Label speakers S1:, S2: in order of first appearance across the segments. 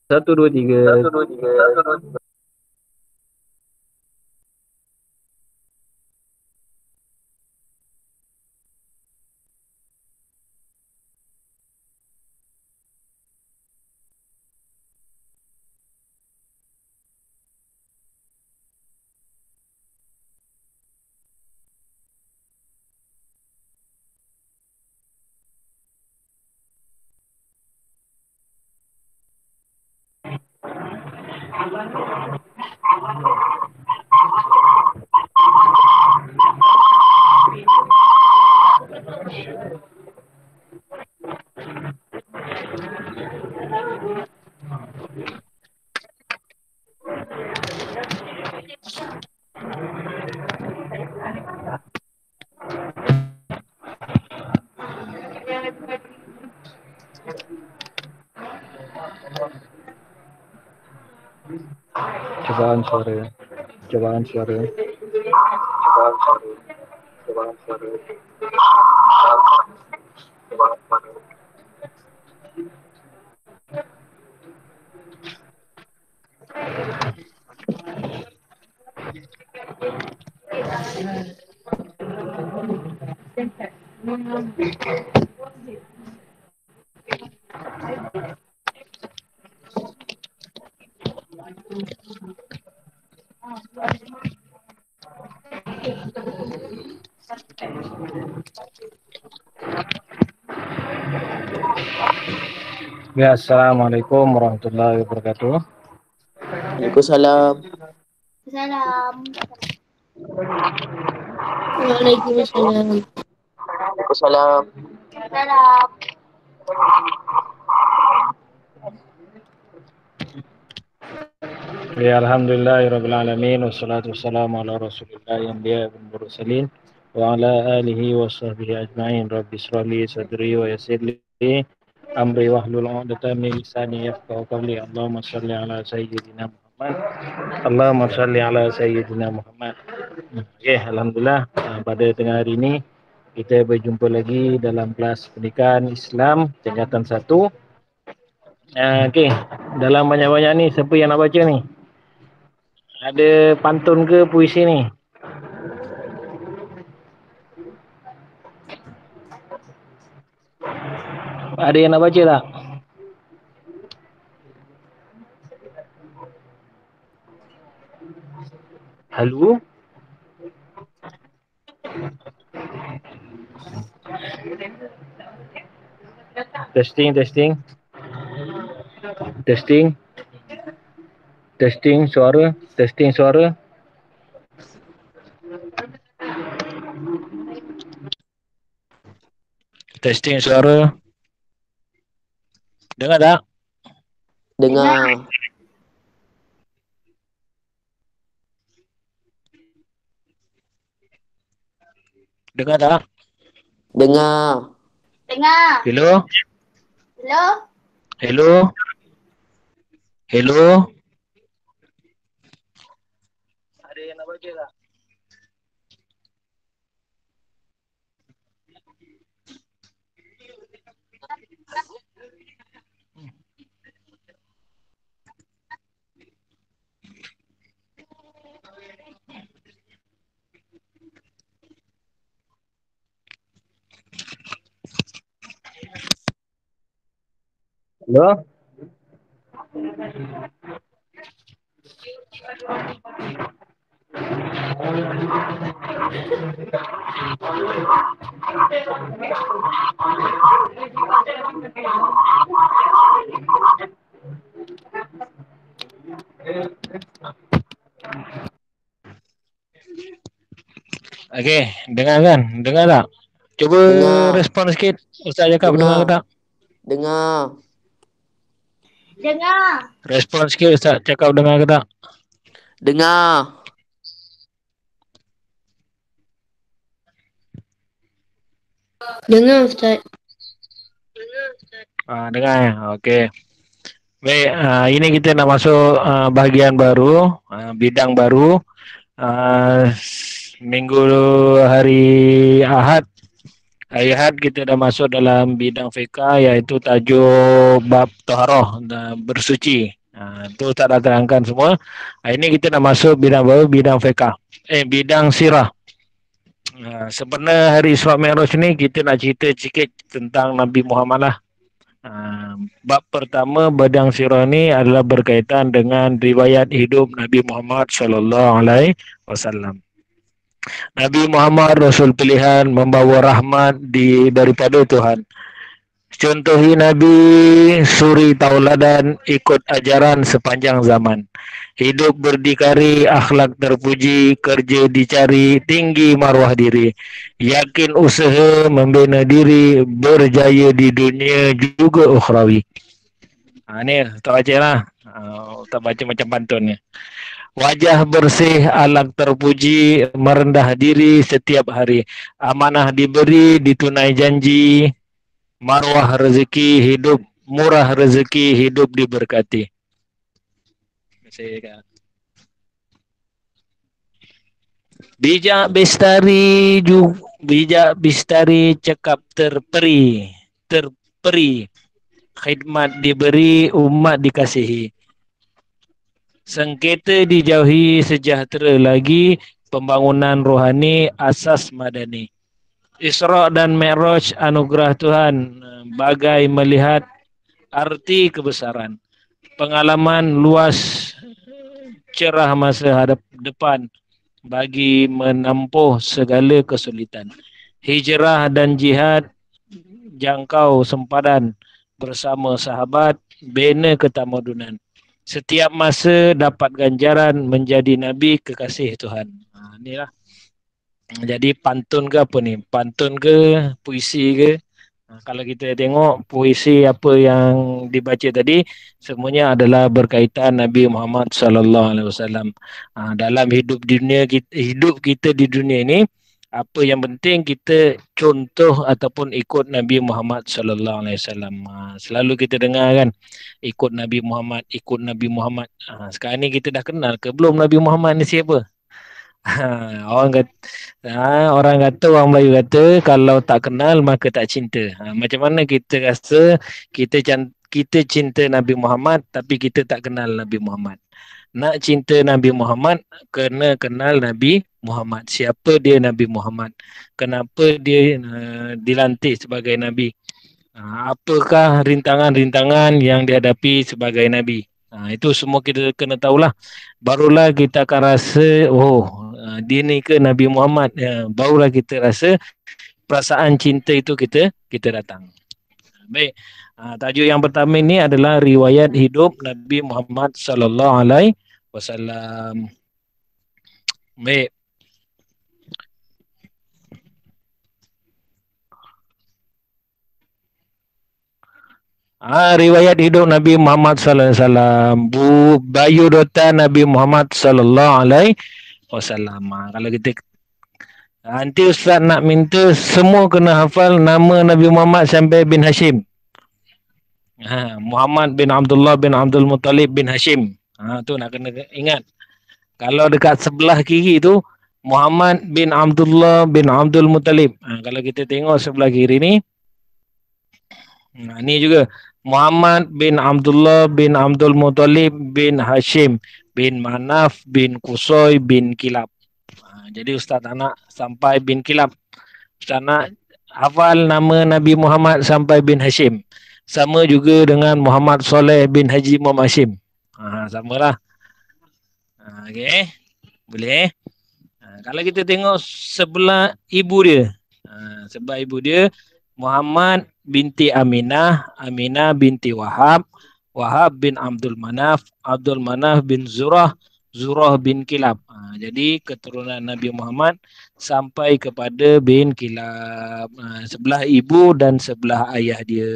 S1: Satu, dua, tiga.
S2: Satu, dua, tiga.
S1: Cobaan suara. Cobaan suara.
S2: Cobaan suara. Cobaan suara. Cobaan suara.
S1: Ya, assalamualaikum warahmatullahi wabarakatuh.
S2: Waalaikumsalam.
S3: Salam.
S4: Waalaikumsalam.
S2: Waalaikumsalam.
S3: Salam.
S1: Ya, alhamdulillahirabbil alamin wassalatu wassalamu ala rasulillahi anbiya'i wal mursalin wa ala alihi wa sahbihi ajma'in. Rabbi shrah li sadri wa yassir li amri wahlul 'uqdatam min lisani yafqahu qawli. Allahumma shalli ala sayyidina Muhammad. Allahumma shalli ala sayyidina Muhammad. Oke, alhamdulillah pada tengah hari ini kita berjumpa lagi dalam kelas pendidikan Islam tingkatan 1. Okey, dalam banyak-banyak ni siapa yang nak baca ni? Ada pantun ke puisi ni? Ada yang nak baca tak? Halo? Testing, testing. Testing. Testing suara, testing suara. Testing suara. Dengar tak?
S2: Dengar.
S1: Dengar tak?
S2: Dengar.
S3: Dengar.
S1: Hello?
S3: Hello.
S1: Hello? Hello? Ada yang nak baca tak? Hello? Okey, dengar kan? Dengar tak? Cuba
S2: Dengar.
S1: respon sikit. Ustaz cakap dengar ke tak?
S2: Dengar.
S3: Dengar.
S1: Respon sikit Ustaz cakap dengar ke tak?
S2: Dengar.
S4: Dengar Ustaz.
S1: Dengar ya. Okey. Baik, ini kita nak masuk bahagian baru, bidang baru. Minggu hari Ahad Hari Ahad kita dah masuk dalam bidang fiqah iaitu tajuk bab taharah, bersuci. Itu tak dah terangkan semua. Hari ini kita dah masuk bidang baru, bidang fiqah. Bidang sirah. Sebenarnya hari Isra Mi'raj ni kita nak cerita sikit tentang Nabi Muhammad lah. Bab pertama bidang sirah ni adalah berkaitan dengan riwayat hidup Nabi Muhammad sallallahu alaihi wasallam. Nabi Muhammad Rasul pilihan, membawa rahmat daripada Tuhan. Contohi Nabi, suri tauladan, ikut ajaran sepanjang zaman. Hidup berdikari, akhlak terpuji, kerja dicari, tinggi maruah diri. Yakin usaha, membina diri, berjaya di dunia juga ukhrawi. Ni tak baca lah. Tak baca macam pantunnya. Wajah bersih, alak terpuji, merendah diri setiap hari. Amanah diberi, ditunai janji. Maruah rezeki, hidup murah rezeki, hidup diberkati. Bijak bistari cakap terperi. Khidmat diberi, umat dikasihi. Sengketa dijauhi, sejahtera lagi, pembangunan rohani, asas madani. Isra dan Mi'raj anugerah Tuhan, bagai melihat arti kebesaran. Pengalaman luas, cerah masa depan bagi menempuh segala kesulitan. Hijrah dan jihad, jangkau sempadan bersama sahabat, bina ketamadunan. Setiap masa dapat ganjaran menjadi Nabi kekasih Tuhan. Inilah. Jadi pantun ke apa ni? Pantun ke puisi ke? Kalau kita tengok puisi apa yang dibaca tadi, semuanya adalah berkaitan Nabi Muhammad sallallahu alaihi wasallam. Dalam hidup kita di dunia ini, apa yang penting kita contoh ataupun ikut Nabi Muhammad sallallahu alaihi wasallam. Selalu kita dengar kan, ikut Nabi Muhammad. Sekarang ni kita dah kenal ke belum Nabi Muhammad ni siapa? Orang Melayu kata kalau tak kenal maka tak cinta. Macam mana kita rasa kita cinta Nabi Muhammad tapi kita tak kenal Nabi Muhammad? Nak cinta Nabi Muhammad kena kenal Nabi Muhammad. Siapa dia Nabi Muhammad? Kenapa dia dilantik sebagai Nabi? Apakah rintangan-rintangan yang dihadapi sebagai Nabi? Itu semua kita kena tahulah. Barulah kita akan rasa, dia ni ke Nabi Muhammad. Barulah kita rasa perasaan cinta itu kita datang. Baik. Tajuk yang pertama ini adalah riwayat hidup Nabi Muhammad sallallahu alaihi wasallam. Baik. Riwayat hidup Nabi Muhammad sallallahu alaihi wasallam. Biodata Nabi Muhammad sallallahu alaihi wasallam. Kalau kita nanti Ustaz nak minta semua kena hafal nama Nabi Muhammad sampai bin Hashim. Muhammad bin Abdullah bin Abdul Muttalib bin Hashim. Tu nak kena ingat. Kalau dekat sebelah kiri tu Muhammad bin Abdullah bin Abdul Muttalib. Kalau kita tengok sebelah kiri ni, ni juga Muhammad bin Abdullah bin Abdul Muttalib bin Hashim bin Manaf bin Qusay bin Kilab. Jadi Ustaz tak nak sampai bin Kilab. Ustaz nak hafal nama Nabi Muhammad sampai bin Hashim. Sama juga dengan Muhammad Soleh bin Haji Muhammad Hashim. Samalah. Okey. Boleh. Kalau kita tengok sebelah ibu dia. Sebelah ibu dia Muhammad binti Aminah, Aminah binti Wahab, Wahab bin Abdul Manaf, Abdul Manaf bin Zurah, Zurah bin Kilab. Jadi keturunan Nabi Muhammad sampai kepada bin Kilab. Sebelah ibu dan sebelah ayah dia.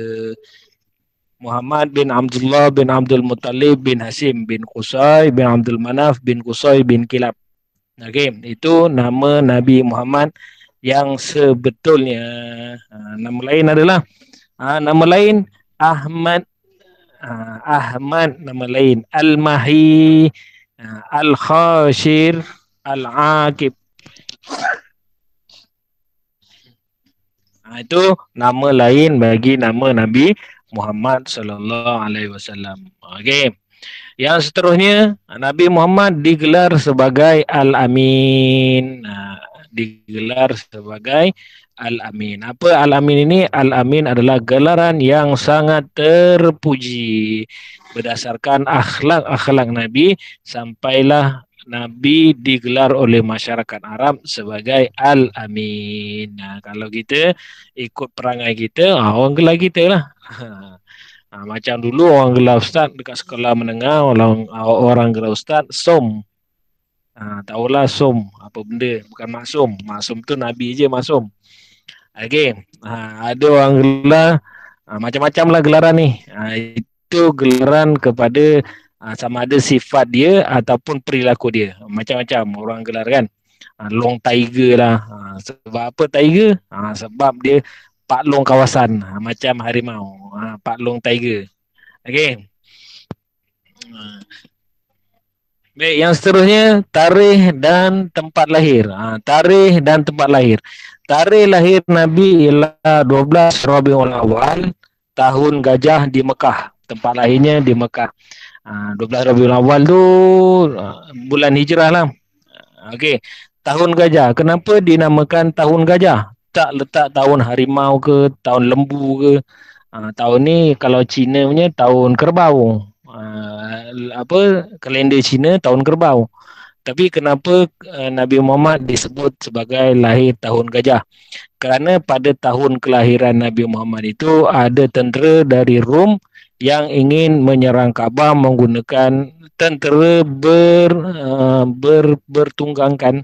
S1: Muhammad bin Abdullah bin Abdul Muttalib bin Hashim bin Qusay bin Abdul Manaf bin Qusay bin Kilab. Okey, itu nama Nabi Muhammad yang sebetulnya. Nama lain adalah nama lain Ahmad, Ahmad nama lain Al-Mahi, Al-Khashir, Al-Aqib. Itu nama lain bagi nama Nabi Muhammad sallallahu alaihi wasallam. Okey. Yang seterusnya, Nabi Muhammad digelar sebagai Al-Amin. Digelar sebagai Al-Amin. Apa Al-Amin ini? Al-Amin adalah gelaran yang sangat terpuji. Berdasarkan akhlak-akhlak Nabi, sampailah Nabi digelar oleh masyarakat Arab sebagai Al-Amin. Kalau kita ikut perangai kita, orang gelar kita lah. Macam dulu orang gelar ustaz dekat sekolah menengah, orang gelar ustaz Som. Tahulah Som apa benda, bukan Maksum. Maksum tu Nabi je Maksum. Okey. Ada orang gelar macam-macam lah gelaran ni. Itu gelaran kepada sama ada sifat dia ataupun perilaku dia. Macam-macam orang gelar kan. Long tiger lah. Sebab apa tiger? Sebab dia Pak Long kawasan, macam harimau. Pak Long tiger. Okey. Baik, yang seterusnya tarikh dan tempat lahir. Tarikh dan tempat lahir. Tarikh lahir Nabi ialah 12 Rabiul Awal, tahun gajah di Mekah. Tempat lahirnya di Mekah. 12 Rabiul Awal tu bulan hijrah lah. Okey. Tahun gajah. Kenapa dinamakan tahun gajah? Tak letak tahun harimau ke, tahun lembu ke. Tahun ni kalau Cina punya tahun kerbau. Kalender Cina tahun kerbau. Tapi kenapa Nabi Muhammad disebut sebagai lahir tahun gajah? Kerana pada tahun kelahiran Nabi Muhammad itu ada tentera dari Rom yang ingin menyerang Kaabah menggunakan tentera bertunggangkan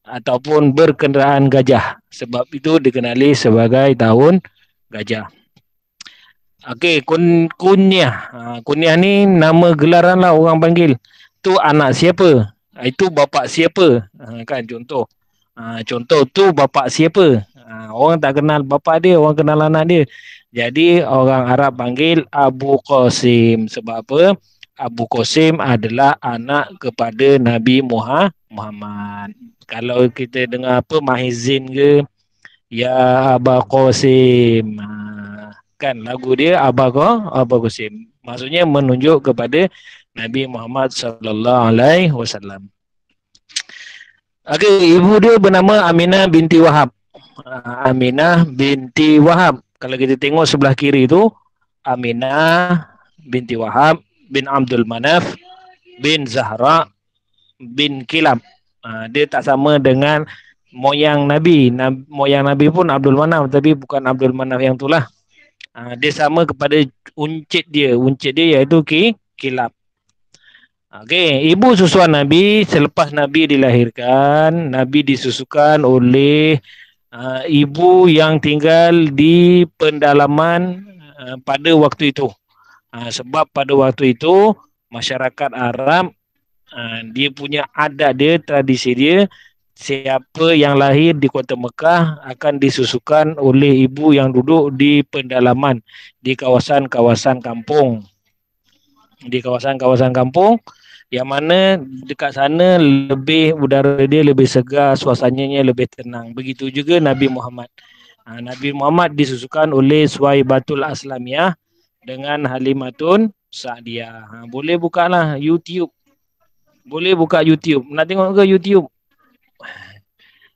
S1: ataupun berkenderaan gajah. Sebab itu dikenali sebagai tahun gajah. Okey, kunyah. Kunyah ni nama gelaran lah orang panggil. Tu anak siapa? Itu bapa siapa? Kan contoh. Contoh tu bapa siapa? Orang tak kenal bapa dia, orang kenal anak dia. Jadi orang Arab panggil Abu Qasim. Sebab apa? Abu Qasim adalah anak kepada Nabi Muhammad. Kalau kita dengar apa Mahizin ke, ya Abu Qasim. Kan lagu dia Abu Qasim. Maksudnya menunjuk kepada Nabi Muhammad sallallahu alaihi wasallam. Okey, ibu dia bernama Aminah binti Wahab. Aminah binti Wahab. Kalau kita tengok sebelah kiri tu Aminah binti Wahab bin Abdul Manaf bin Zahra bin Kilab. Dia tak sama dengan moyang Nabi. Moyang Nabi pun Abdul Manaf, tapi bukan Abdul Manaf yang itulah. Dia sama kepada uncit dia. Uncit dia iaitu Kilab. Okey, ibu susuan Nabi selepas Nabi dilahirkan, Nabi disusukan oleh ibu yang tinggal di pendalaman pada waktu itu. Sebab pada waktu itu masyarakat Arab dia punya adat dia, tradisi dia, siapa yang lahir di kota Mekah akan disusukan oleh ibu yang duduk di pendalaman, di kawasan-kawasan kampung. Di kawasan-kawasan kampung yang mana dekat sana lebih udara dia lebih segar, suasananya lebih tenang. Begitu juga Nabi Muhammad. Nabi Muhammad disusukan oleh Suwaibatul Aslamiyah dengan Halimatun Sa'diyah. Boleh bukalah YouTube. Boleh buka YouTube. Nak tengok ke YouTube?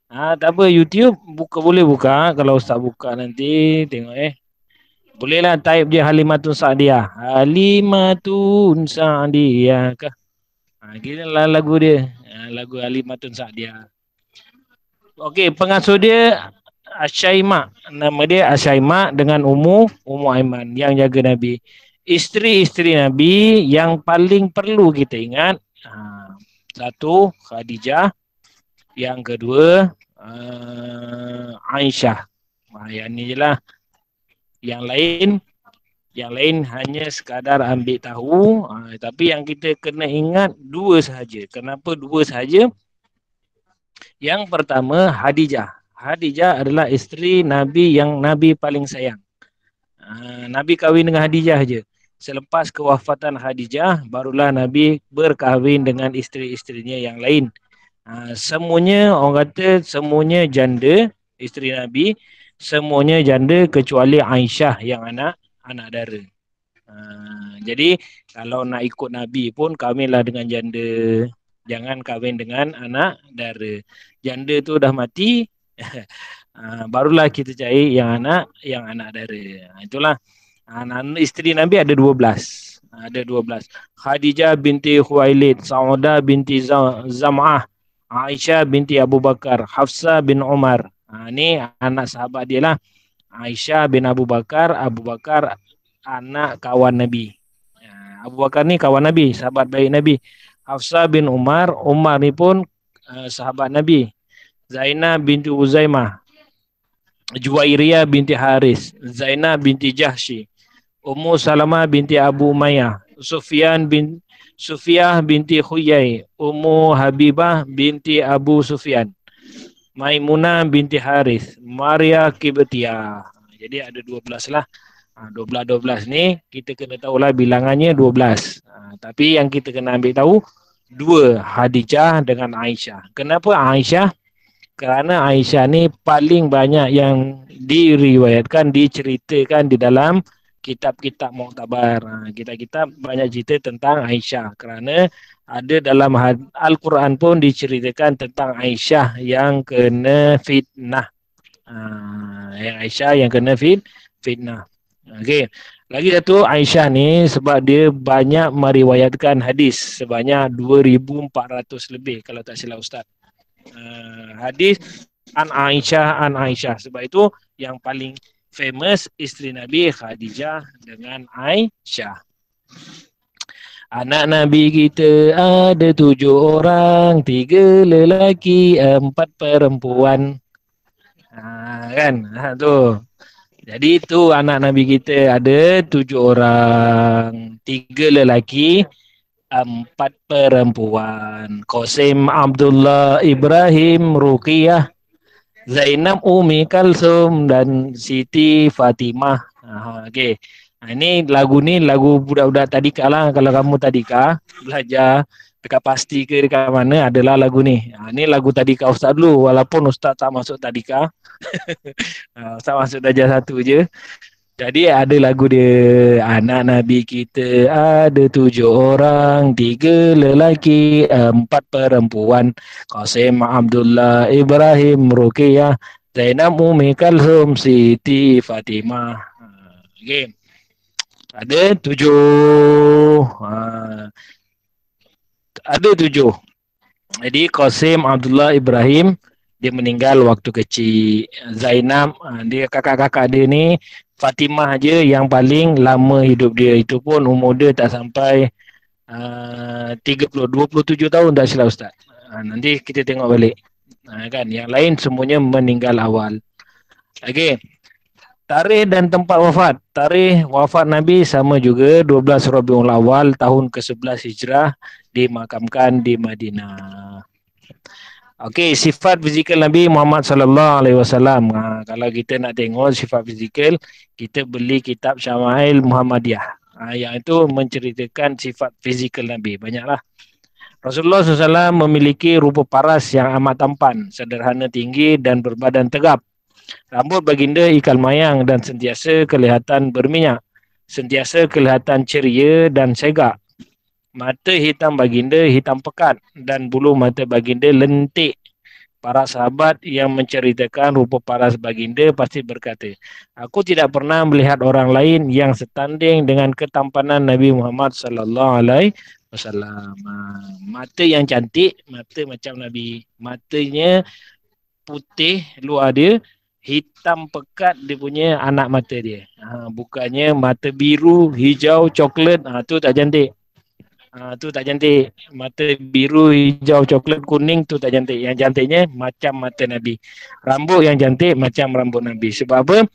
S1: Tak apa, YouTube boleh buka. Kalau Ustaz buka nanti tengok Bolehlah type je Halimatun Sa'diyah. Halimatun Sa'diyah kah? Gila lah lagu dia. Lagu Halimatun Sa'diyah. Okey, pengasuh dia Asyaimah. Nama dia Asyaimah dengan Ummu Aiman yang jaga Nabi. Isteri-isteri Nabi yang paling perlu kita ingat, satu Khadijah, yang kedua Aisyah. Yang ni je lah. Yang lain hanya sekadar ambil tahu, tapi yang kita kena ingat dua sahaja. Kenapa dua sahaja? Yang pertama Khadijah. Khadijah adalah isteri Nabi yang Nabi paling sayang. Nabi kahwin dengan Khadijah je. Selepas kewafatan Khadijah, barulah Nabi berkahwin dengan isteri-isterinya yang lain. Semuanya, orang kata semuanya janda, isteri Nabi. semuanya janda kecuali Aisyah yang anak dara. Jadi kalau nak ikut Nabi pun kahwinlah dengan janda. Jangan kahwin dengan anak dara. Janda tu dah mati, barulah kita cari yang anak dara. Itulah. Isteri Nabi ada 12. Ada 12. Khadijah binti Khuwailid, Saudah binti Zam'ah, Aisyah binti Abu Bakar, Hafsah bin Umar. Ni anak sahabat dia lah. Aisyah bin Abu Bakar anak kawan Nabi. Abu Bakar ni kawan Nabi, sahabat baik Nabi. Hafsah bin Umar ni pun sahabat Nabi. Zainab binti Uzaimah, Juwairiyah binti Haris, Zainab binti Jahsy, Ummu Salamah binti Abu Umayyah, Sufiyah binti Khuyai, Ummu Habibah binti Abu Sufyan, Maimunah binti Haris, Maria Kibtiyah. Jadi ada 12 lah. 12 ni kita kena tahulah bilangannya 12. Tapi yang kita kena ambil tahu 2, Khadijah dengan Aisyah. Kenapa Aisyah? Kerana Aisyah ni paling banyak yang diriwayatkan, diceritakan di dalam kitab-kitab muktabar. Kitab-kitab banyak cerita tentang Aisyah. Kerana ada dalam Al-Quran pun diceritakan tentang Aisyah yang kena fitnah. Aisyah yang kena fitnah. Okey. Lagi satu, Aisyah ni sebab dia banyak meriwayatkan hadis sebanyak 2,400 lebih kalau tak silap Ustaz. Hadis an Aisyah. Sebab itu yang paling famous isteri Nabi Khadijah dengan Aisyah. Anak Nabi kita ada 7 orang, 3 lelaki, 4 perempuan. Kan? Tu. Jadi tu anak Nabi kita ada 7 orang, 3 lelaki, 4 perempuan. Qasim, Abdullah, Ibrahim, Ruqiyah, Zainab, Umi Kalsum dan Siti Fatimah. Okey. Ini lagu budak-budak tadika lah. Kalau kamu tadika belajar dekat pasti ke dekat mana adalah lagu ni. Ini lagu tadika Ustaz dulu walaupun Ustaz tak masuk tadika. Ustaz masuk darjah 1 je. Jadi ada lagu dia. Anak Nabi kita ada 7 orang, 3 lelaki, 4 perempuan. Qasim, Abdullah, Ibrahim, Ruqiyah, Zainab, Umi Kalsum, Siti Fatimah. Okey. Ada 7. Ada 7. Jadi Qasim, Abdullah, Ibrahim dia meninggal waktu kecil. Zainab, dia kakak-kakak dia ni, Fatimah je yang paling lama hidup dia. Itu pun umur dia tak sampai 27 tahun tak silap Ustaz. Nanti kita tengok balik. Kan yang lain semuanya meninggal awal. Okey. Tarikh dan tempat wafat. Tarikh wafat Nabi sama juga 12 Rabiul Awal tahun ke-11 Hijrah, dimakamkan di Madinah. Okey, sifat fizikal Nabi Muhammad sallallahu alaihi wasallam. Kalau kita nak tengok sifat fizikal, kita beli kitab Syama'il Muhammadiyah. Yang itu menceritakan sifat fizikal Nabi. Banyaklah. Rasulullah SAW memiliki rupa paras yang amat tampan, sederhana, tinggi dan berbadan tegap. Rambut baginda ikal mayang dan sentiasa kelihatan berminyak. Sentiasa kelihatan ceria dan segak. Mata hitam baginda hitam pekat dan bulu mata baginda lentik. Para sahabat yang menceritakan rupa paras baginda pasti berkata, aku tidak pernah melihat orang lain yang setanding dengan ketampanan Nabi Muhammad sallallahu alaihi wasallam. Mata yang cantik, mata macam Nabi. Matanya putih luar dia, hitam pekat dia punya anak mata dia. Bukannya mata biru, hijau, coklat, tu tak cantik. Tu tak cantik. Mata biru, hijau, coklat, kuning tu tak cantik. Yang cantiknya macam mata Nabi. Rambut yang cantik macam rambut Nabi. Sebab apa?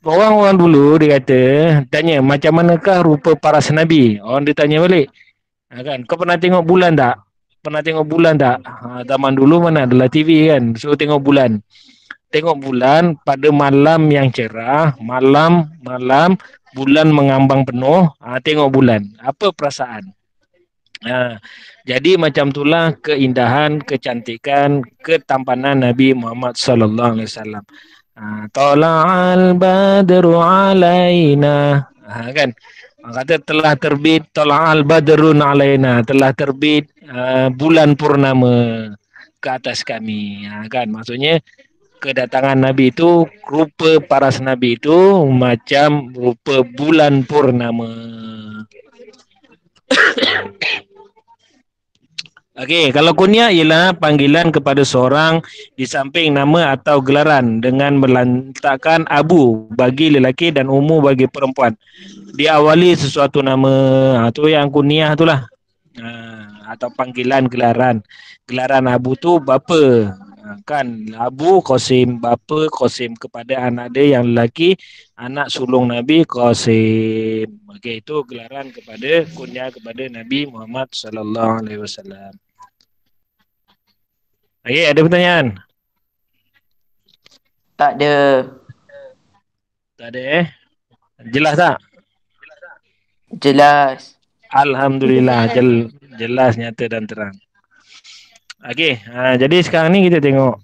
S1: Orang-orang dulu dia kata, tanya macam manakah rupa paras Nabi? Orang dia tanya balik. Kan, kau pernah tengok bulan tak? Pernah tengok bulan tak? Zaman dulu mana adalah TV kan. So tengok bulan. Tengok bulan pada malam yang cerah, malam bulan mengambang penuh, tengok bulan. Apa perasaan? Jadi macam itulah keindahan, kecantikan, ketampanan Nabi Muhammad sallallahu alaihi wasallam. Tala'al badru alaina. Kan? Orang kata telah terbit tala'al badrun alaina, telah terbit bulan purnama ke atas kami. Kan? Maksudnya kedatangan Nabi itu, rupa paras Nabi itu macam rupa bulan purnama. Okey, kalau kunyah ialah panggilan kepada seorang di samping nama atau gelaran dengan melantakkan abu bagi lelaki dan ummu bagi perempuan. Diawali sesuatu nama, tu yang kunyah itulah. Atau panggilan gelaran. Gelaran abu tu bapa. Kan Abu Qasim, bapa Qasim kepada anak dia yang lelaki, anak sulung Nabi Qasim. Okey, itu gelaran kepada kunyah kepada Nabi Muhammad sallallahu alaihi wasallam. Okey, ada pertanyaan?
S2: Tak ada.
S1: Tak ada Jelas tak?
S2: Jelas.
S1: Alhamdulillah, jelas, nyata dan terang. Okey, jadi sekarang ni kita tengok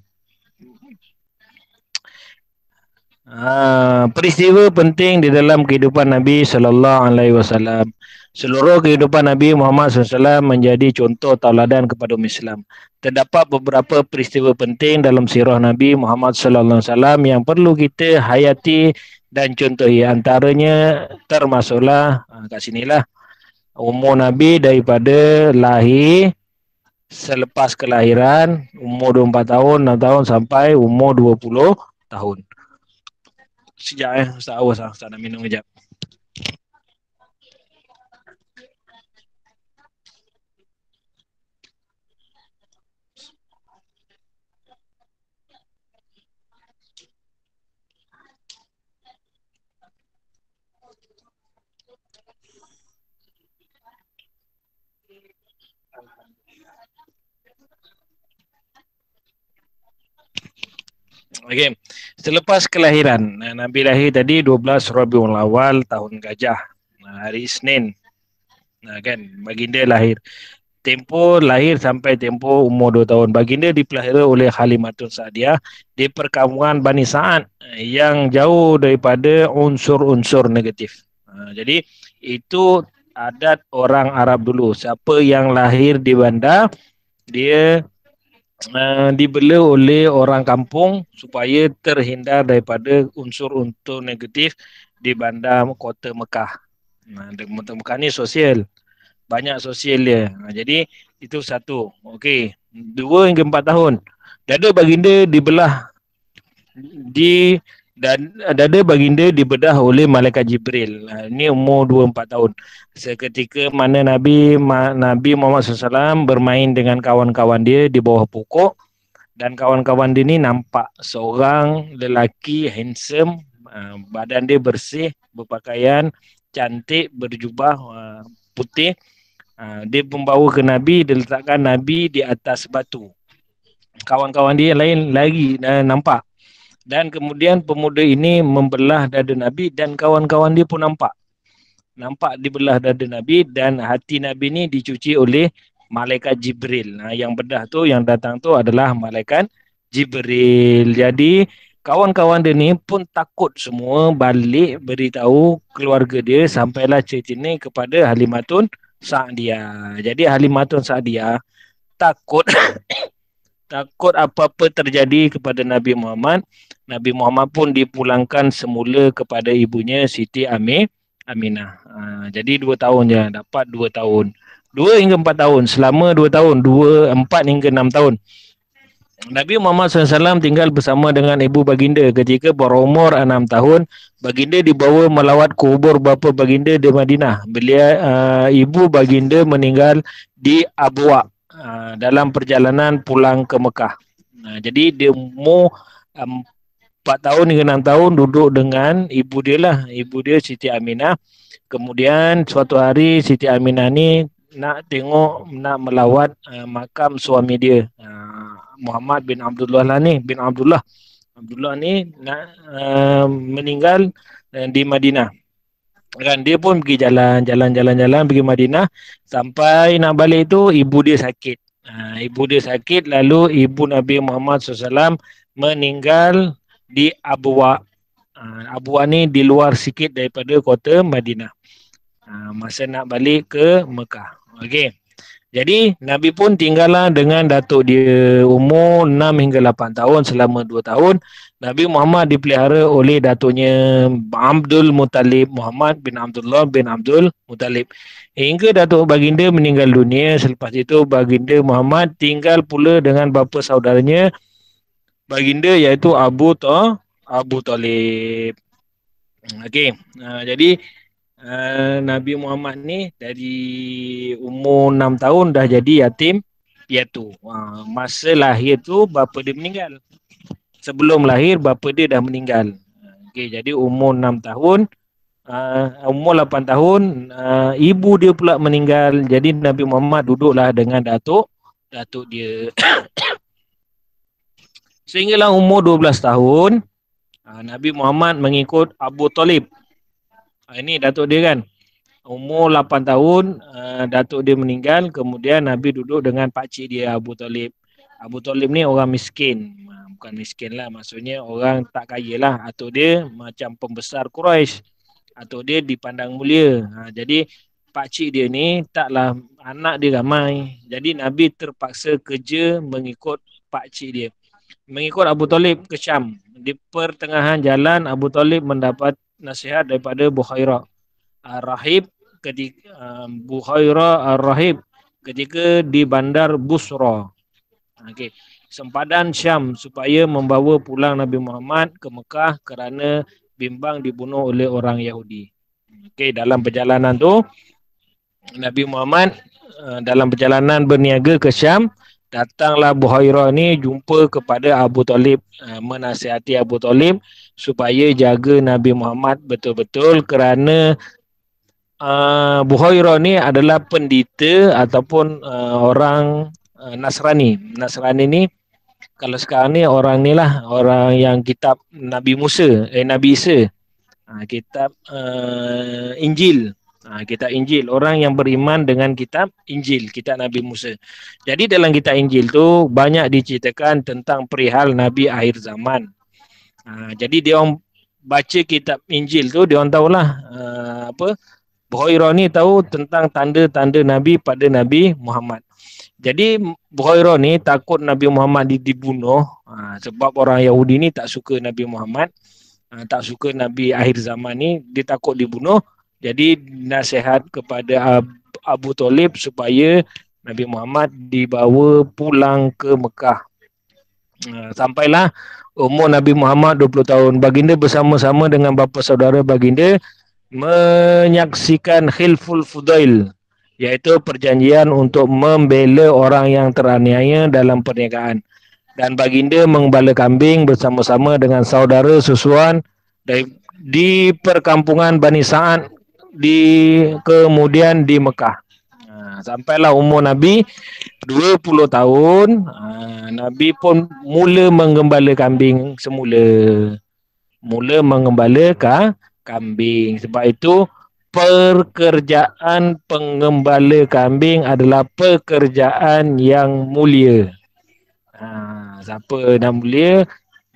S1: peristiwa penting di dalam kehidupan Nabi sallallahu alaihi wasallam. Seluruh kehidupan Nabi Muhammad SAW menjadi contoh tauladan kepada umat Islam. Terdapat beberapa peristiwa penting dalam sirah Nabi Muhammad SAW yang perlu kita hayati dan contohi. Antaranya termasuklah kat sinilah umur Nabi daripada lahir, selepas kelahiran, umur 24 tahun, 6 tahun sampai umur 20 tahun. Sekejap Ustaz awas Ustaz nak minum kejap. Okey. Selepas kelahiran, Nabi lahir tadi 12 Rabiul Awal tahun Gajah. Hari Isnin. Kan, baginda lahir. Tempoh lahir sampai tempoh umur 2 tahun. Baginda dipelihara oleh Halimatun Sa'diyah di perkampungan Bani Sa'ad yang jauh daripada unsur-unsur negatif. Jadi itu adat orang Arab dulu. Siapa yang lahir di bandar, dia dibela oleh orang kampung supaya terhindar daripada unsur-unsur negatif di bandar kota Mekah. Mekah ni sosial. Banyak sosial dia. Jadi itu satu. Okey. 2 hingga 4 tahun. Dada baginda dibelah dada baginda dibedah oleh malaikat Jibril. Ini umur 2-4 tahun. Seketika mana Nabi Muhammad SAW bermain dengan kawan-kawan dia di bawah pokok, dan kawan-kawan dia ni nampak seorang lelaki handsome, badan dia bersih, berpakaian cantik, berjubah putih. Dia membawa ke Nabi, dia letakkan Nabi di atas batu. Kawan-kawan dia lain lagi nampak. Dan kemudian pemuda ini membelah dada Nabi dan kawan-kawan dia pun nampak dibelah dada Nabi, dan hati Nabi ni dicuci oleh malaikat Jibril. Yang bedah tu, yang datang tu adalah malaikat Jibril. Jadi kawan-kawan dia ni pun takut semua, balik beritahu keluarga dia, sampailah cerita ni kepada Halimatun Sa'diyah. Jadi Halimatun Sa'diyah takut takut apa-apa terjadi kepada Nabi Muhammad. Nabi Muhammad pun dipulangkan semula kepada ibunya Siti Aminah. Jadi 2 tahun je, dapat 2 tahun. 2 hingga 4 tahun, selama 2 tahun, 4 hingga 6 tahun. Nabi Muhammad SAW tinggal bersama dengan ibu baginda. Ketika berumur 6 tahun, baginda dibawa melawat kubur bapa baginda di Madinah. Ibu baginda meninggal di Abwa dalam perjalanan pulang ke Mekah. Jadi dia umur 4 tahun hingga 6 tahun duduk dengan ibu dia lah. Ibu dia Siti Aminah. Kemudian suatu hari Siti Aminah ni nak melawat makam suami dia, Muhammad bin Abdullah lah ni, Abdullah ni nak meninggal di Madinah. Kan dia pun pergi jalan pergi Madinah, sampai nak balik tu ibu dia sakit. Ibu dia sakit, lalu ibu Nabi Muhammad SAW meninggal di Abwa. Abwa ni di luar sikit daripada kota Madinah. Masa nak balik ke Mekah. Okey. Jadi Nabi pun tinggallah dengan datuk dia umur 6 hingga 8 tahun, selama 2 tahun. Nabi Muhammad dipelihara oleh datuknya Abdul Muttalib, Muhammad bin Abdullah bin Abdul Muttalib. Hingga datuk baginda meninggal dunia, selepas itu baginda Muhammad tinggal pula dengan bapa saudaranya baginda, iaitu Abu Talib. Okey. Jadi Nabi Muhammad ni dari umur 6 tahun dah jadi yatim piatu. Masa lahir tu bapa dia meninggal. Sebelum lahir bapa dia dah meninggal. Okey, jadi umur 6 tahun, umur 8 tahun ibu dia pula meninggal. Jadi Nabi Muhammad duduklah dengan datuk dia. Sehinggalah umur 12 tahun Nabi Muhammad mengikut Abu Talib. Ini datuk dia kan. Umur 8 tahun datuk dia meninggal, kemudian Nabi duduk dengan pakcik dia Abu Talib. Abu Talib ni orang miskin. Bukan miskin lah, maksudnya orang tak kaya lah. Atuk dia macam pembesar Quraisy. Atuk dia dipandang mulia. Jadi pakcik dia ni taklah anak dia ramai. Jadi Nabi terpaksa kerja mengikut pakcik dia. Mengikut Abu Talib ke Syam. Di pertengahan jalan Abu Talib mendapat nasihat daripada Bukhairah Ar-Rahib ketika di bandar Busra. Okey, sempadan Syam supaya membawa pulang Nabi Muhammad ke Mekah kerana bimbang dibunuh oleh orang Yahudi. Okey, dalam perjalanan tu Nabi Muhammad dalam perjalanan berniaga ke Syam, datanglah Bukhairah ni jumpa kepada Abu Talib, menasihati Abu Talib supaya jaga Nabi Muhammad betul-betul, kerana Bukhairah ni adalah pendeta ataupun orang Nasrani. Nasrani ni kalau sekarang ni orang ni lah, orang yang kitab Nabi Isa, kitab Injil. Kitab Injil, orang yang beriman dengan kitab Injil, kitab Nabi Musa. Jadi dalam kitab Injil tu banyak diceritakan tentang perihal Nabi akhir zaman. Jadi dia orang baca kitab Injil tu, dia orang tahulah Bukhairah ni tahu tentang tanda-tanda Nabi pada Nabi Muhammad. Jadi Bukhairah ni takut Nabi Muhammad dibunuh, sebab orang Yahudi ni tak suka Nabi Muhammad, tak suka Nabi akhir zaman ni, dia takut dibunuh. Jadi nasihat kepada Abu Talib supaya Nabi Muhammad dibawa pulang ke Mekah. Sampailah umur Nabi Muhammad 20 tahun. Baginda bersama-sama dengan bapa saudara baginda menyaksikan Khilful Fudail, iaitu perjanjian untuk membela orang yang teraniaya dalam perniagaan. Dan baginda mengembala kambing bersama-sama dengan saudara susuan di perkampungan Bani Sa'ad, kemudian di Mekah. Sampailah umur Nabi 20 tahun, Nabi pun mula menggembala kambing semula. Mula menggembala kambing. Sebab itu pekerjaan penggembala kambing adalah pekerjaan yang mulia. Siapa nak mulia,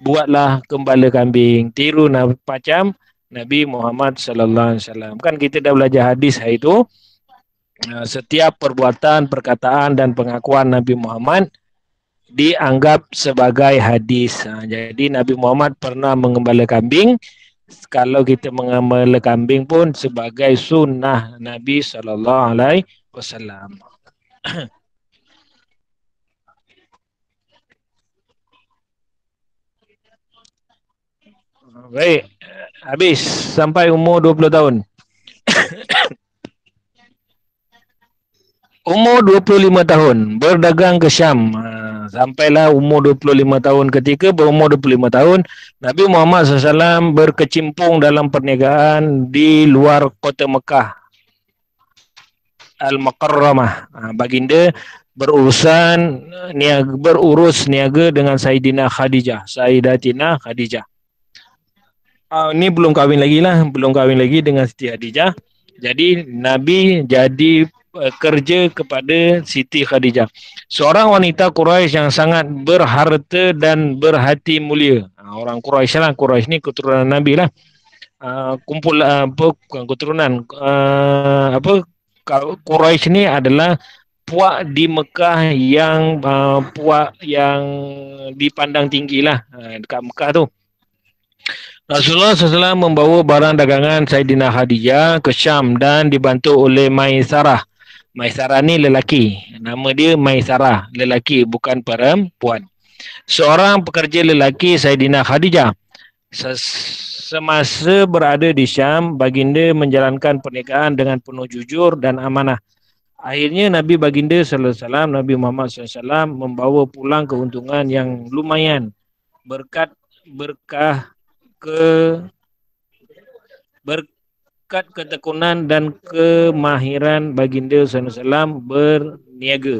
S1: buatlah gembala kambing. Tiru macam Nabi Muhammad sallallahu alaihi wasallam. Kan kita dah belajar hadis hari itu. Setiap perbuatan, perkataan dan pengakuan Nabi Muhammad dianggap sebagai hadis. Jadi Nabi Muhammad pernah mengembala kambing. Kalau kita mengembala kambing pun sebagai sunnah Nabi sallallahu alaihi wasallam. Baik, habis sampai umur 20 tahun. Umur 25 tahun berdagang ke Syam. Sampailah umur 25 tahun. Ketika berumur 25 tahun, Nabi Muhammad SAW berkecimpung dalam perniagaan di luar kota Mekah, Al-Mukarramah. Baginda berurus niaga dengan Sayyidatina Khadijah. Ini belum kahwin lagi lah, belum kahwin lagi dengan Siti Khadijah. Jadi Nabi jadi kerja kepada Siti Khadijah. Seorang wanita Quraisy yang sangat berharta dan berhati mulia. Orang Quraisy lah, Quraisy ni keturunan Nabi lah. Kumpul apa bukan keturunan Quraisy ni adalah puak di Mekah yang puak yang dipandang tinggi lah dekat Mekah tu. Rasulullah SAW membawa barang dagangan Saidina Khadijah ke Syam dan dibantu oleh Maisarah. Maisarah ni lelaki. Nama dia Maisarah, lelaki bukan perempuan. Seorang pekerja lelaki Saidina Khadijah. Semasa berada di Syam, baginda menjalankan pernikahan dengan penuh jujur dan amanah. Akhirnya Nabi baginda sallallahu alaihi wasallam, Nabi Muhammad sallallahu alaihi wasallam membawa pulang keuntungan yang lumayan berkat ketekunan dan kemahiran baginda sallallahu alaihi wasallam berniaga.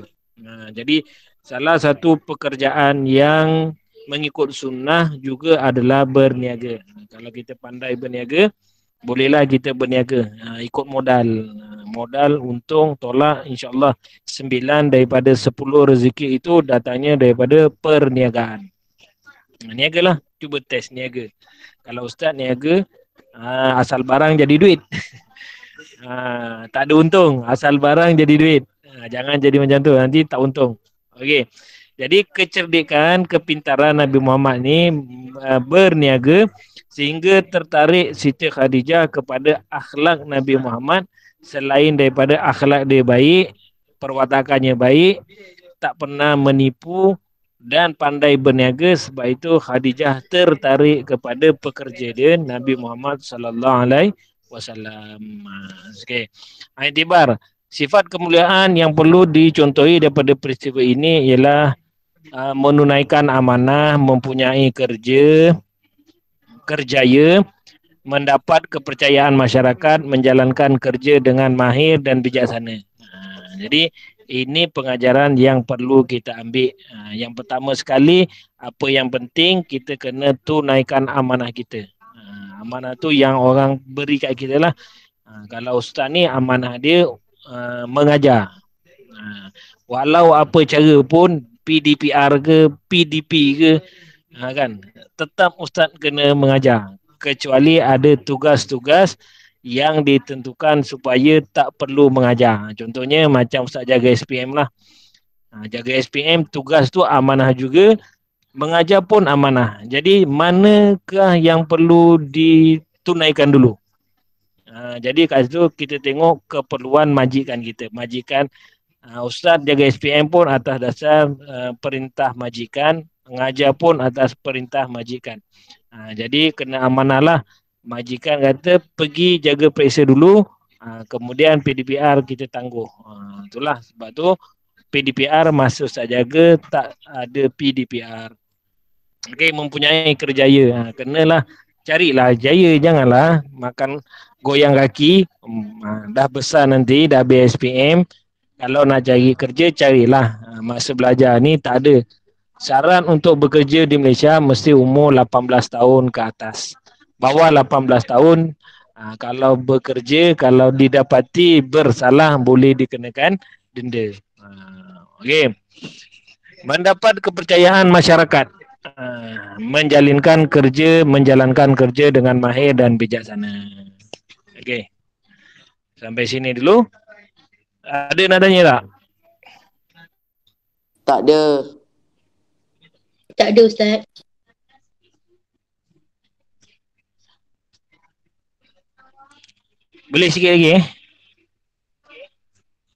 S1: Jadi salah satu pekerjaan yang mengikut sunnah juga adalah berniaga. Kalau kita pandai berniaga, bolehlah kita berniaga. Ikut modal. Modal untung tolak, insyaAllah 9 daripada 10 rezeki itu datangnya daripada perniagaan. Niagalah, cuba test niaga. Kalau ustaz niaga, asal barang jadi duit. Tak ada untung, asal barang jadi duit. Jangan jadi macam tu, nanti tak untung. Okey. Jadi kecerdikan, kepintaran Nabi Muhammad ni berniaga sehingga tertarik Siti Khadijah kepada akhlak Nabi Muhammad. Selain daripada akhlak dia baik, perwatakannya baik, tak pernah menipu dan pandai berniaga, sebab itu Khadijah tertarik kepada pekerja dia Nabi Muhammad sallallahu alaihi wasallam. Okey. Iktibar, sifat kemuliaan yang perlu dicontohi daripada peristiwa ini ialah menunaikan amanah, mempunyai kerjaya, mendapat kepercayaan masyarakat, menjalankan kerja dengan mahir dan bijaksana. Jadi ini pengajaran yang perlu kita ambil. Yang pertama sekali, apa yang penting kita kena tunaikan amanah kita. Amanah tu yang orang beri kat kita lah. Kalau ustaz ni amanah dia mengajar. Walau apa cara pun, PDPR ke, PDP ke, kan, tetap ustaz kena mengajar. Kecuali ada tugas-tugas yang ditentukan supaya tak perlu mengajar. Contohnya macam ustaz jaga SPM lah. Jaga SPM, tugas tu amanah juga, mengajar pun amanah. Jadi manakah yang perlu ditunaikan dulu? Jadi kat situ kita tengok keperluan majikan kita. Majikan ustaz jaga SPM pun atas dasar perintah majikan, mengajar pun atas perintah majikan. Jadi kena amanah lah. Majikan kata pergi jaga periksa dulu, kemudian PDPR kita tangguh. Itulah sebab tu PDPR masa ustaz jaga tak ada PDPR. Okey, mempunyai kerjaya. Kenalah carilah jaya, janganlah makan goyang kaki. Dah besar nanti, dah habis SPM. Kalau nak cari kerja, carilah. Masa belajar ni tak ada. Syarat untuk bekerja di Malaysia mesti umur 18 tahun ke atas. Bawah 18 tahun, kalau bekerja, kalau didapati bersalah, boleh dikenakan denda. Okey. Mendapat kepercayaan masyarakat. Menjalankan kerja dengan mahir dan bijaksana. Okey. Sampai sini dulu. Ada nak tanya tak?
S2: Tak ada.
S4: Tak ada ustaz.
S1: Boleh sikit lagi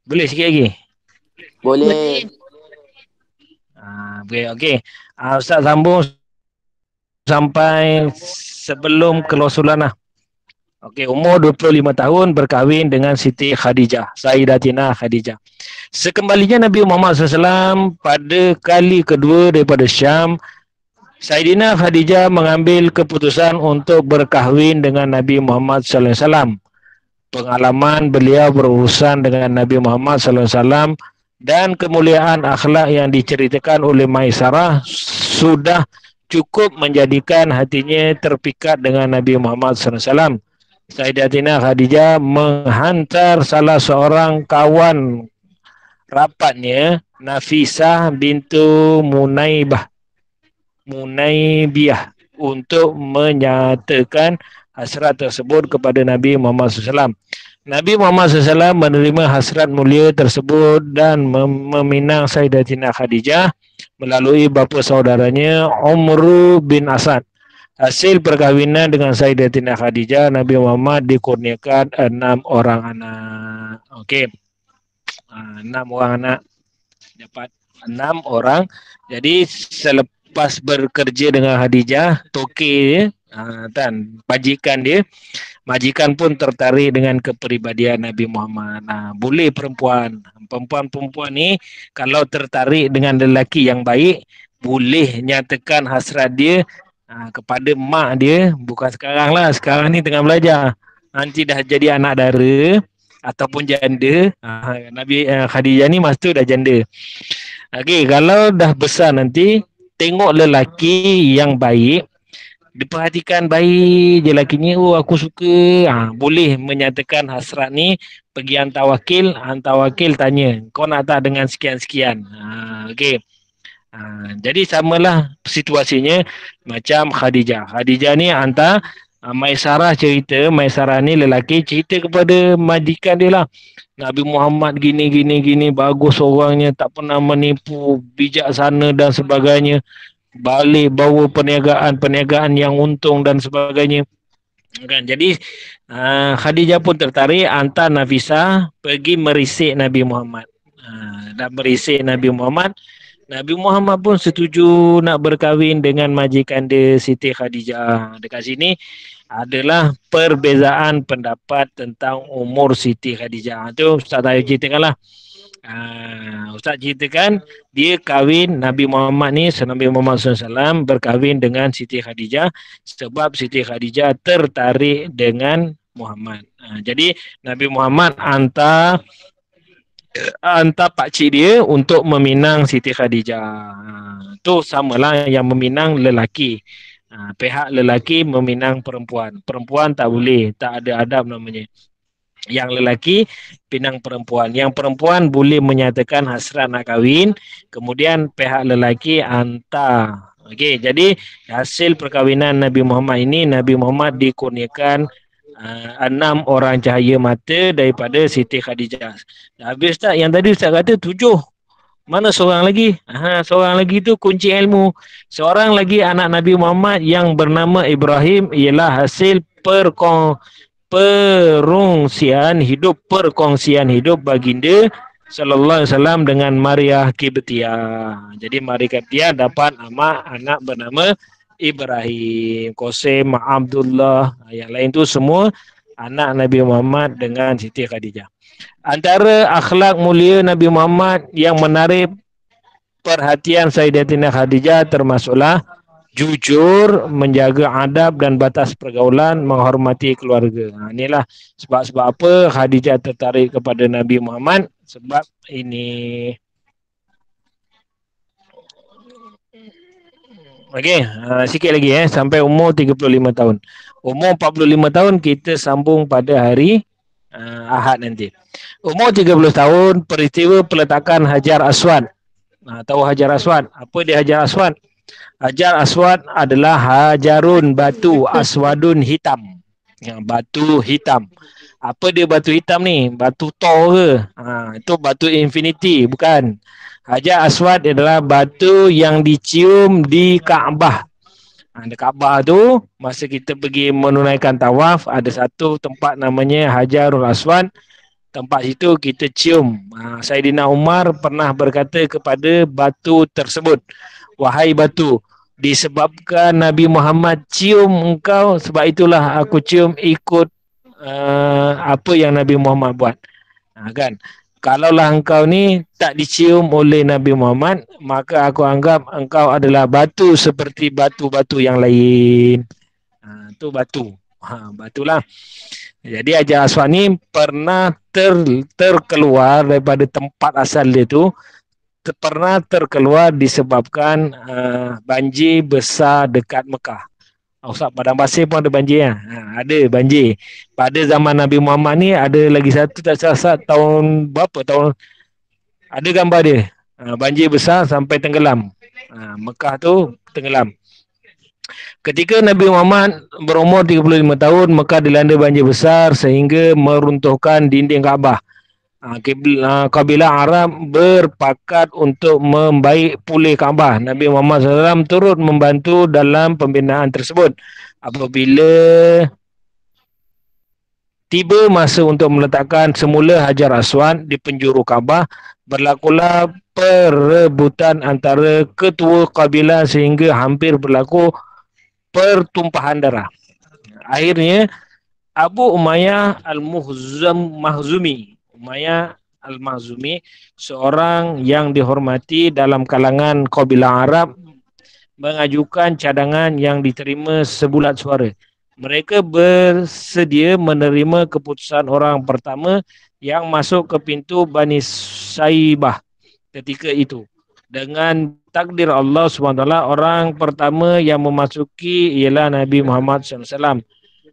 S1: Boleh sikit lagi?
S2: Boleh.
S1: Boleh, okey. Ustaz sambung sampai sebelum kelusulan lah. Okey, umur 25 tahun berkahwin dengan Siti Khadijah, Sayyidatina Khadijah. Sekembalinya Nabi Muhammad SAW pada kali kedua daripada Syam, Sayyidina Khadijah mengambil keputusan untuk berkahwin dengan Nabi Muhammad SAW. Pengalaman beliau berurusan dengan Nabi Muhammad SAW dan kemuliaan akhlak yang diceritakan oleh Maisarah sudah cukup menjadikan hatinya terpikat dengan Nabi Muhammad SAW. Sayyidatina Khadijah menghantar salah seorang kawan rapatnya, Nafisah bintu Munaibiyah, untuk menyatakan hasrat tersebut kepada Nabi Muhammad SAW. Nabi Muhammad SAW menerima hasrat mulia tersebut dan meminang Sayyidatina Khadijah melalui bapa saudaranya Umru bin Asad. Hasil perkahwinan dengan Sayyidatina Khadijah, Nabi Muhammad dikurniakan 6 orang anak. Okey. 6 orang anak. Dapat 6 orang. Jadi selepas bekerja dengan Khadijah, toke dia, majikan pun tertarik dengan kepribadian Nabi Muhammad. Boleh perempuan ni kalau tertarik dengan lelaki yang baik, boleh nyatakan hasrat dia kepada mak dia. Bukan sekarang lah, sekarang ni tengah belajar, nanti dah jadi anak dara ataupun janda. Nabi Khadijah ni masa tu dah janda. Okey, kalau dah besar nanti, tengok lelaki yang baik, diperhatikan baik je lakinya. Oh, aku suka. Boleh menyatakan hasrat ni, pergi hantar wakil tanya, kau nak tak dengan sekian-sekian. Okey. Jadi samalah situasinya macam Khadijah. Khadijah ni hantar Maisarah cerita. Maisarah ni lelaki cerita kepada majikan dia lah, Nabi Muhammad gini, bagus orangnya, tak pernah menipu, bijaksana dan sebagainya, balik bawa perniagaan yang untung dan sebagainya. Kan? Jadi Khadijah pun tertarik, hantar Nafisah pergi merisik Nabi Muhammad. Dan merisik Nabi Muhammad. Nabi Muhammad pun setuju nak berkahwin dengan majikan dia, Siti Khadijah. Dekat sini adalah perbezaan pendapat tentang umur Siti Khadijah. Itu Ustaz Tayyib ceritakan lah. Ustaz ceritakan dia kahwin, Nabi Muhammad ni, Nabi Muhammad SAW berkahwin dengan Siti Khadijah sebab Siti Khadijah tertarik dengan Muhammad. Jadi Nabi Muhammad hantar pakcik dia untuk meminang Siti Khadijah. Tu samalah yang meminang lelaki. Pihak lelaki meminang perempuan. Perempuan tak boleh, tak ada adab namanya. Yang lelaki pinang perempuan. Yang perempuan boleh menyatakan hasrat nak kahwin, kemudian pihak lelaki hantar. Okey, jadi hasil perkahwinan Nabi Muhammad ini, Nabi Muhammad dikurniakan 6 orang cahaya mata daripada Siti Khadijah. Habis tak? Yang tadi Ustaz kata 7. Mana seorang lagi? Seorang lagi tu kunci ilmu. Seorang lagi anak Nabi Muhammad yang bernama Ibrahim ialah hasil perkongsian hidup baginda sallallahu alaihi wasallam dengan Maria Qibtiyah. Jadi Maria Qibtiyah dapat anak bernama Ibrahim, Qasim, Abdullah. Yang lain tu semua anak Nabi Muhammad dengan Siti Khadijah. Antara akhlak mulia Nabi Muhammad yang menarik perhatian Sayyidatina Khadijah termasuklah jujur, menjaga adab dan batas pergaulan, menghormati keluarga. Inilah sebab-sebab apa Khadijah tertarik kepada Nabi Muhammad. Sebab ini. Okey, sikit lagi sampai umur 35 tahun. Umur 45 tahun kita sambung pada hari Ahad nanti. Umur 30 tahun, peristiwa peletakan Hajar Aswad. Tahu Hajar Aswad? Apa dia Hajar Aswad? Hajar Aswad adalah hajarun, batu, aswadun, hitam. Batu hitam. Apa dia batu hitam ni? Batu Thor ke? Itu batu infinity, bukan. Hajar Aswad adalah batu yang dicium di Kaabah. Di Kaabah tu, masa kita pergi menunaikan tawaf, ada satu tempat namanya Hajarul Aswad. Tempat situ kita cium. Saidina Umar pernah berkata kepada batu tersebut, wahai batu, disebabkan Nabi Muhammad cium engkau, sebab itulah aku cium ikut apa yang Nabi Muhammad buat. Kan? Kalaulah engkau ni tak dicium oleh Nabi Muhammad, maka aku anggap engkau adalah batu seperti batu-batu yang lain. Tu batu. Batulah. Jadi Hajar Aswad ni pernah terkeluar daripada tempat asal dia tu, pernah terkeluar disebabkan banjir besar dekat Mekah. Ustaz, Padang Pasir pun ada banjir ya? Ada banjir. Pada zaman Nabi Muhammad ni ada lagi satu tak salah tahun berapa tahun, ada gambar dia. Banjir besar sampai tenggelam. Mekah tu tenggelam. Ketika Nabi Muhammad berumur 35 tahun, Mekah dilanda banjir besar sehingga meruntuhkan dinding Kaabah. Kabilah Arab berpakat untuk membaik pulih Kaabah. Nabi Muhammad SAW turut membantu dalam pembinaan tersebut. Apabila tiba masa untuk meletakkan semula Hajar Aswad di penjuru Kaabah, berlakulah perebutan antara ketua kabilah sehingga hampir berlaku pertumpahan darah. Akhirnya Abu Umayyah Al-Makhzumi, Umayyah Al-Makhzumi, seorang yang dihormati dalam kalangan kabilah Arab, mengajukan cadangan yang diterima sebulat suara. Mereka bersedia menerima keputusan orang pertama yang masuk ke pintu Bani Saibah ketika itu. Dengan takdir Allah SWT, orang pertama yang memasuki ialah Nabi Muhammad SAW.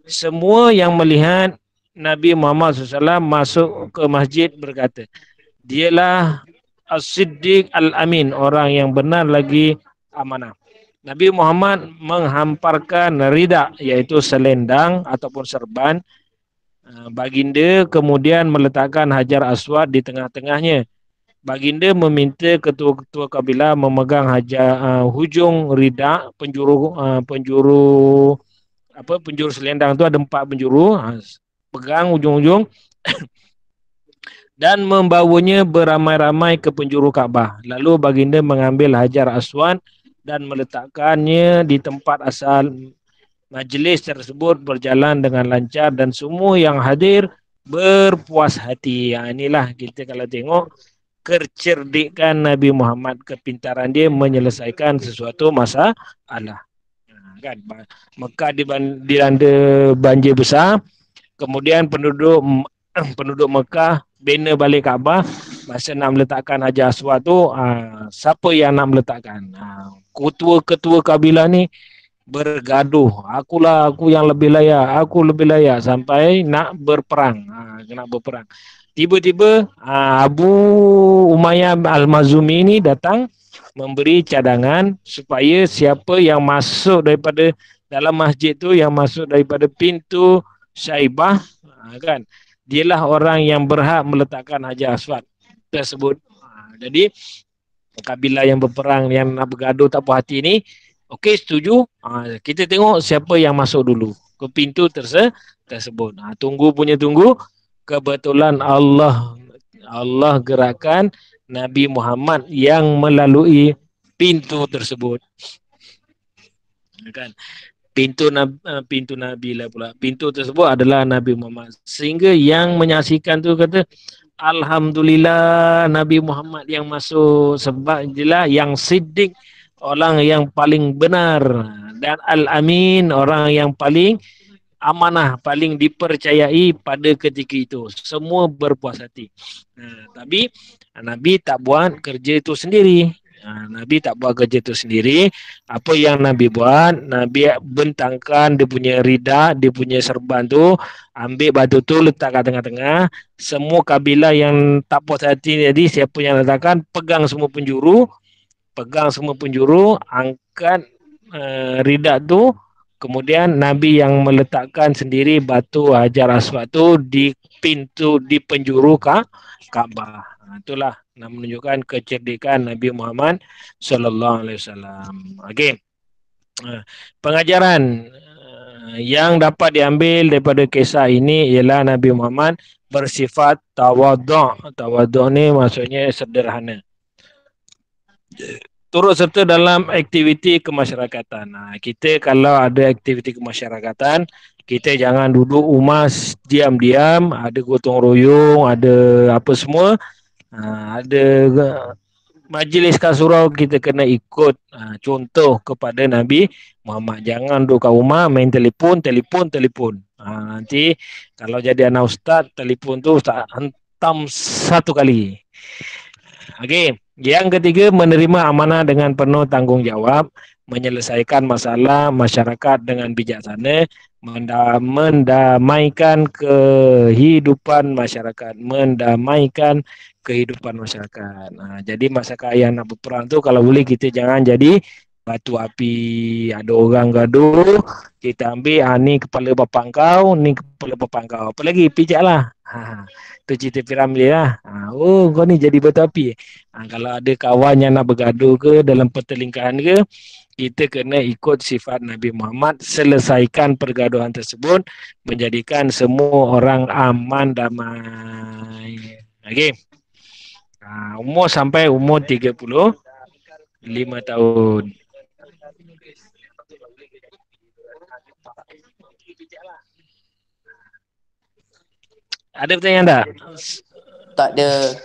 S1: Semua yang melihat Nabi Muhammad SAW masuk ke masjid berkata, dialah As-Siddiq Al-Amin, orang yang benar lagi amanah. Nabi Muhammad menghamparkan rida, iaitu selendang ataupun serban baginda, kemudian meletakkan Hajar Aswad di tengah-tengahnya. Baginda meminta ketua-ketua kabilah memegang hujung rida, penjuru selendang tu ada 4 penjuru, pegang ujung-ujung dan membawanya beramai-ramai ke penjuru Kaabah. Lalu baginda mengambil Hajar Aswad dan meletakkannya di tempat asal. Majlis tersebut berjalan dengan lancar dan semua yang hadir berpuas hati. Inilah kita kalau tengok kecerdikan Nabi Muhammad, kepintaran dia menyelesaikan sesuatu masalah. Kan Mekah dilanda banjir besar, kemudian penduduk Mekah bina balik Kaabah. Masa nak meletakkan Hajar Aswad tu, siapa yang nak meletakkan? Ketua-ketua kabilah ni bergaduh. Aku yang lebih layak, sampai nak berperang. Tiba-tiba Abu Umayyah Al-Makhzumi ni datang memberi cadangan supaya siapa yang masuk daripada dalam masjid tu, yang masuk daripada pintu Saibah, kan, dialah orang yang berhak meletakkan Hajar Aswad tersebut. Jadi kabilah yang berperang, yang nak bergaduh tak puas hati ni, okey, setuju. Kita tengok siapa yang masuk dulu ke pintu tersebut. Tunggu. Kebetulan Allah gerakkan Nabi Muhammad yang melalui pintu tersebut. Kan? Pintu Nabi lah pula. Pintu tersebut adalah Nabi Muhammad. Sehingga yang menyaksikan tu kata, Alhamdulillah Nabi Muhammad yang masuk, sebab jelah yang siddiq, orang yang paling benar, dan Al-Amin, orang yang paling amanah, paling dipercayai pada ketika itu. Semua berpuas hati. Tapi Nabi tak buat kerja itu sendiri. Apa yang Nabi buat? Nabi bentangkan dia punya rida, dia punya serban tu, ambil batu tu letak kat tengah-tengah. Semua kabilah yang tak puas hati jadi, siapa yang letakkan, pegang semua penjuru, angkat rida tu. Kemudian Nabi yang meletakkan sendiri batu Hajar Aswad tu di pintu, di penjuru Kaabah. Itulah nak menunjukkan kecerdikan Nabi Muhammad sallallahu alaihi wasallam. Okey. Pengajaran yang dapat diambil daripada kisah ini ialah Nabi Muhammad bersifat tawaduk. Tawaduk ni maksudnya sederhana. Turut serta dalam aktiviti kemasyarakatan. Kita kalau ada aktiviti kemasyarakatan, kita jangan duduk rumah diam-diam, ada gotong royong, ada apa semua, ada majlis kasurau, kita kena ikut contoh kepada Nabi Muhammad. Jangan duduk kat rumah main telefon. Nanti kalau jadi anak ustaz, telefon tu ustaz hentam 1 kali. Okey, yang ketiga menerima amanah dengan penuh tanggungjawab, menyelesaikan masalah masyarakat dengan bijaksana, mendamaikan kehidupan masyarakat, mendamaikan kehidupan masyarakat. Nah, jadi masyarakat yang nak berperang tu kalau boleh kita jangan jadi batu api. Ada orang gaduh, kita ambil ni kepala bapak kau, ni kepala bapak kau. Apa lagi? Pijaklah. Tu cerita piramli lah. Oh, kau ni jadi batu api. Kalau ada kawan yang nak bergaduh ke dalam pertelingkahan ke, kita kena ikut sifat Nabi Muhammad, selesaikan pergaduhan tersebut, menjadikan semua orang aman damai. Okey. Umur sampai umur 35 tahun. Ada pertanyaan tak?
S2: Tak ada.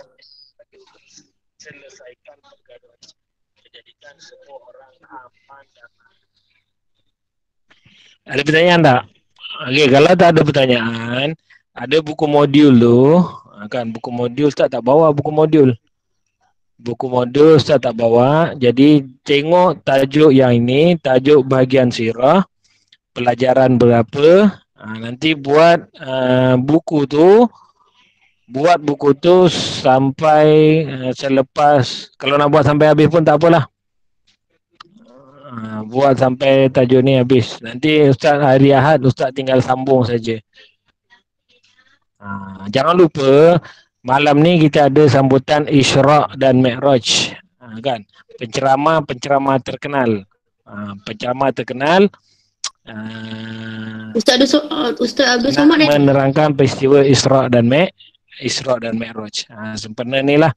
S1: Selesaikan pergaduhan, menjadikan semua orang aman damai. Ada pertanyaan tak? Okey, kalau tak ada pertanyaan, ada buku modul tu, kan buku modul Ustaz tak bawa buku modul. Buku modul Ustaz tak bawa, jadi tengok tajuk yang ini, tajuk bahagian sirah, pelajaran berapa, nanti buat buku tu sampai selepas, kalau nak buat sampai habis pun tak apalah. Buat sampai tajuk ni habis. Nanti Ustaz hari Ahad Ustaz tinggal sambung saja. Jangan lupa malam ni kita ada sambutan Isra' dan Mi'raj. Kan? Penceramah terkenal. Penceramah terkenal
S4: Ustaz Abdul Somad
S1: menerangkan peristiwa Isra' dan Mi'raj. Sempena ni lah.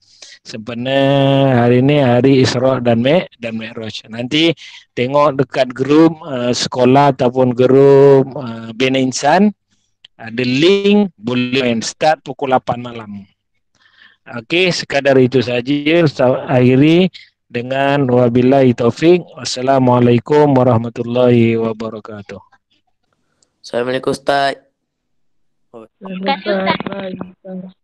S1: Sempena hari ni hari Isra' dan Mi'raj. Nanti tengok dekat grup sekolah ataupun grup Bina Insan, ada link, boleh main, start pukul 8 malam. Okey, sekadar itu saja. Akhiri dengan wabillahi taufik. Wassalamualaikum warahmatullahi wabarakatuh.
S2: Assalamualaikum Ustaz.
S3: Terima kasih Ustaz.